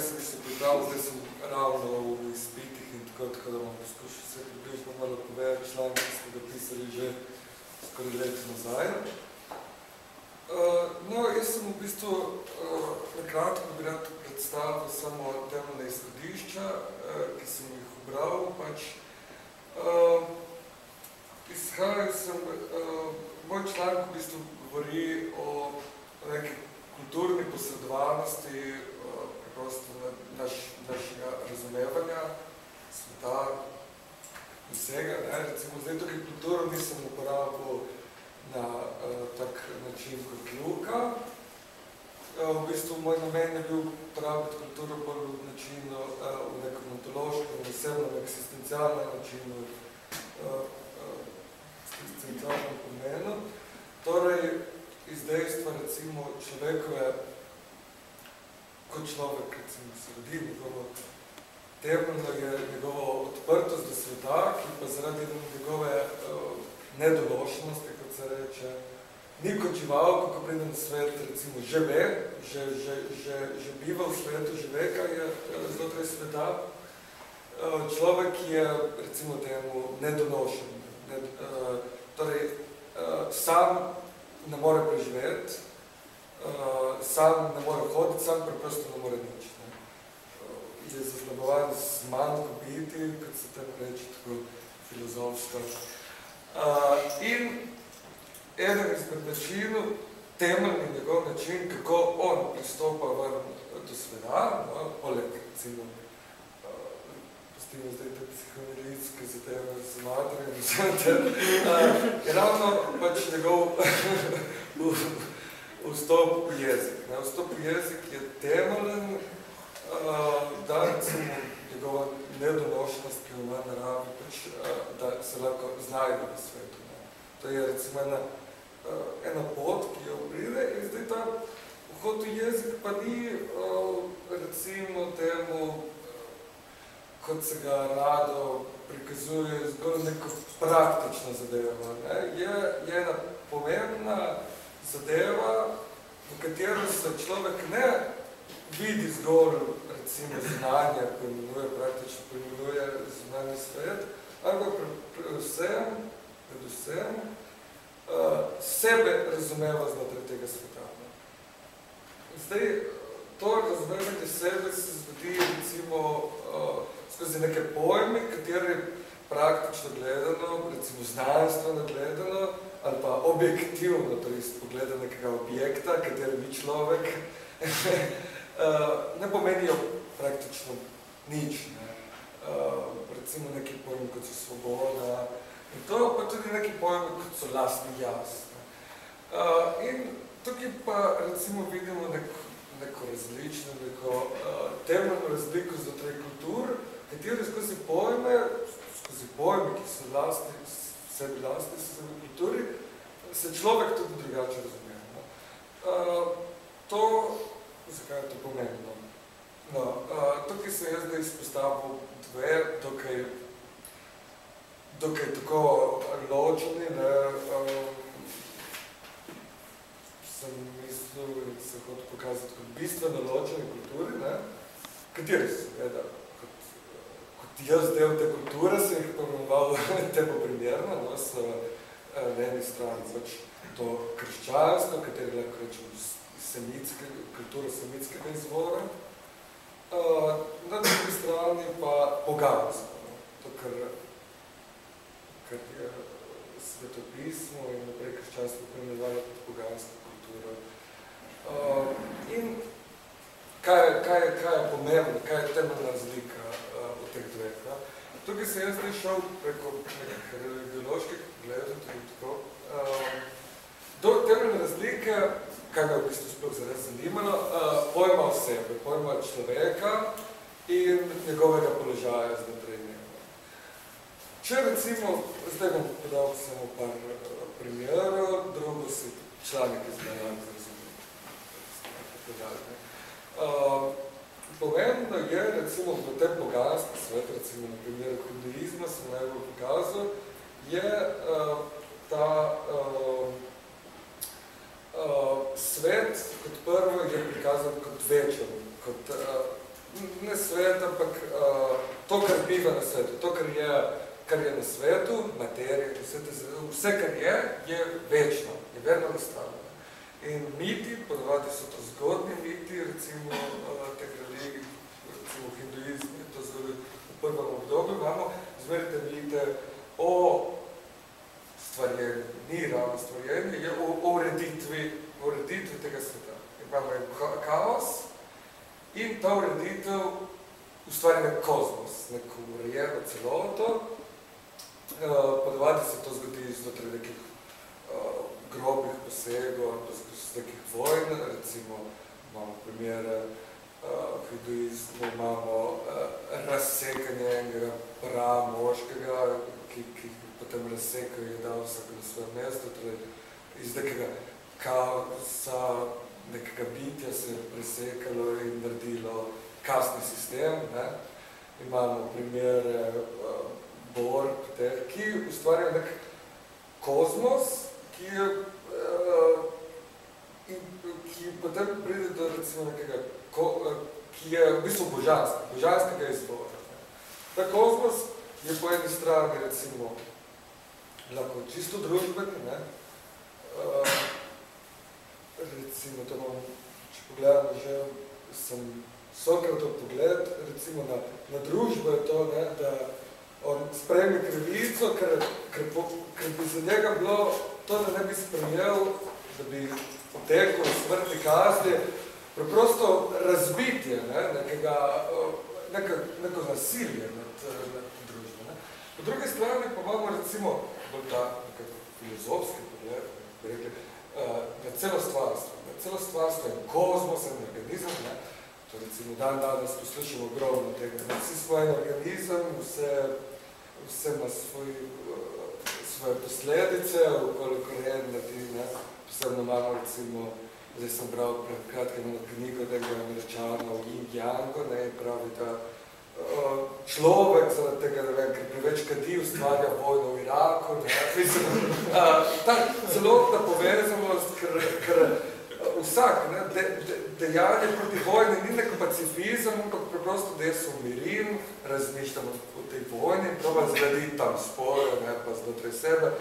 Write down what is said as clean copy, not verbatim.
sem se pripravil, zdaj sem ravno v izpitih in tako da bom poskušal se približno malo povedati članek, ki smo ga pisali že skoraj leto nazaj. No, jaz sem v bistvu nakratko bi rad predstavil samo temeljne izhodišča, ki sem jih ubral, pač izhajal sem, moj članek v bistvu govori o neki kulturni posredovanosti, preprosto našega razumevanja sveta, vsega, ne, recimo zdaj tukaj kulturo nisem uporabil na tak način kot Luka. V bistvu moj namen je bil uporabiti kulturo bolj v načinu, v nekem ontološkem, osebnem, eksistencialnem načinu, eksistencialnem pomenu. Torej, iz dejstva, recimo, človekove, kot človek, recimo, se rodi, njegovo temeljno je njegovo odprtost do sveta, ki pa zaradi njegove nedoločnosti, kot se reče, ni kot živalko, ko pride na svet, recimo, že ve, že biva v svetu, že ve, kaj je znotraj sveta. Človek je, recimo, temu nedonošen. Torej, sam ne more preživeti, sam ne more hoditi, sam preprosto ne more nič. Ne. Je zaznamovan z manjko biti, kot se tam reče, tako filozofsko. In eden izmed načinov, temeljni njegov način, kako on pristopa ven do sveta, no, poleg, recimo, pustimo zdaj te psihoanalitske zadeve z materjem in vse te, je ravno pač njegov vstop v jezik. Ne. Vstop v jezik je temeljen, da recimo njegova nedonošnost, ki ima naravi, pač, da se lahko znajde v svetu. Ne. To je recimo ena pot, ki jo pride in zdaj ta vhod v jezik pa ni recimo temu, kot se ga rado prikazuje, zgolj neko praktično zadevo. Ne. Je ena pomembna zadeva, v katero se človek ne vidi zgolj, recimo, znanje, poimenuje, praktično poimenuje znanje svet, ampak predvsem sebe razumeva znotraj tega sveta. Zdaj, to razumevanje sebe se zgodi, recimo, skozi neke pojme, kateri praktično gledano, recimo znanstveno gledano, ali pa objektivno, torej iz pogleda nekega objekta, kateri ni človek, ne pomenijo praktično nič. Ne. Recimo neki pojmi, kot so svoboda, in to pa tudi neki pojmi, kot so lastni jaz. In tukaj pa recimo vidimo neko različno, neko temeljno razliko znotraj kultur, kateri skozi pojme, ki so sebi lastni kulturi, se človek tudi drugače razume. Zakaj je to pomembno? No, tukaj sem jaz zdaj izpostavil dve, dokaj tako ločeni, ne, sem mislil in se hotel pokazati kot bistveno ločeni kulturi, ne, kateri so, seveda, kot jaz del te kulture, sem jih pomenoval temu primerno, no, so na eni strani pač to krščanstvo, kateri lahko rečemo kultura semitskega izvora, na drugi strani pa poganstvo, no, to, kar je svetopismo in naprej krščanstvo poimenovalo kot pogansko kulturo. In kaj je pomembno, kaj je temeljna razlika od teh dveh? Ne? Tukaj sem jaz zdaj šel preko nekih religioloških pogledov, tudi tako. Do temeljne razlike, kaj me v bistvu sploh zares zanimalo, pojma osebe, pojma človeka in njegovega položaja znotraj njega. Če recimo, zdaj bom podal samo par primerov, drugo si članek izgledam razumeti. Pomembno je, recimo, v tem poganski svet, recimo na primeru hinduizma, sem najbolj pokazal, je ta svet kot prvo je prikazan kot večer, kot ne svet, ampak to, kar biva na svetu, to, kar je na svetu, materija, vse, kar je večno, je vedno nastavljeno. In miti, ponavadi so to zgodni miti, recimo teh religij, recimo hinduizm, je to zelo v prvem obdobju, imamo zmerite mite o stvarjenju, ni ravno stvarjenje, je o ureditvi tega sveta. Imamo kaos in ta ureditev ustvari nek kozmos, neko urejeno celoto. Ponavadi se to zgodi znotraj nekih grobih posegov, z nekih vojn, recimo imamo primere v hinduizmu, imamo razsekanje enega moškega, ki potem razsekajo je dal vsako na svoje mesto, torej iz nekega kaosa, nekega bitja se je presekalo in naredilo kasni sistem. Ne? Imamo primere borb, ki ustvarjajo nek kozmos, ki potem pride do recimo nekega, ki je v bistvu božanskega izvora. Ta kozmos je po eni strani recimo lahko čisto družbeni, ne? Recimo, to imam, če pogledamo že, sem Sokratov pogled, recimo na družbo je to, ne, da on sprejme krivico, ker bi za njega bilo to, da ne bi sprejel, da bi potekal smrtni kazni, preprosto razbitje, neko nasilje nad družbo. Ne. Po drugi strani pa imamo recimo bolj ta filozofski pogled, bi rekli, na celo stvarstvo. Celo stvarstvo je kozmos, en organizem, ne. To recimo danes poslušamo ogromno tega. Vsi smo en organizem, vse ima svoje posledice, koliko redne ti, ne. Posebno imamo recimo, zdaj sem bral pred kratkim eno knjigo tega Američana o Yin-Yangu, ne, in pravi, da človek zaradi tega, ne vem, ker preveč kadi ustvarja vojno v Iraku, ne. Ta celotna povezanost, ker vsak dejanje proti vojni ni nek pacifizem, ampak preprosto, da jaz umirim, razmišljam o tej vojni, probam zgraditi tam spore, ne, pa znotraj sebe.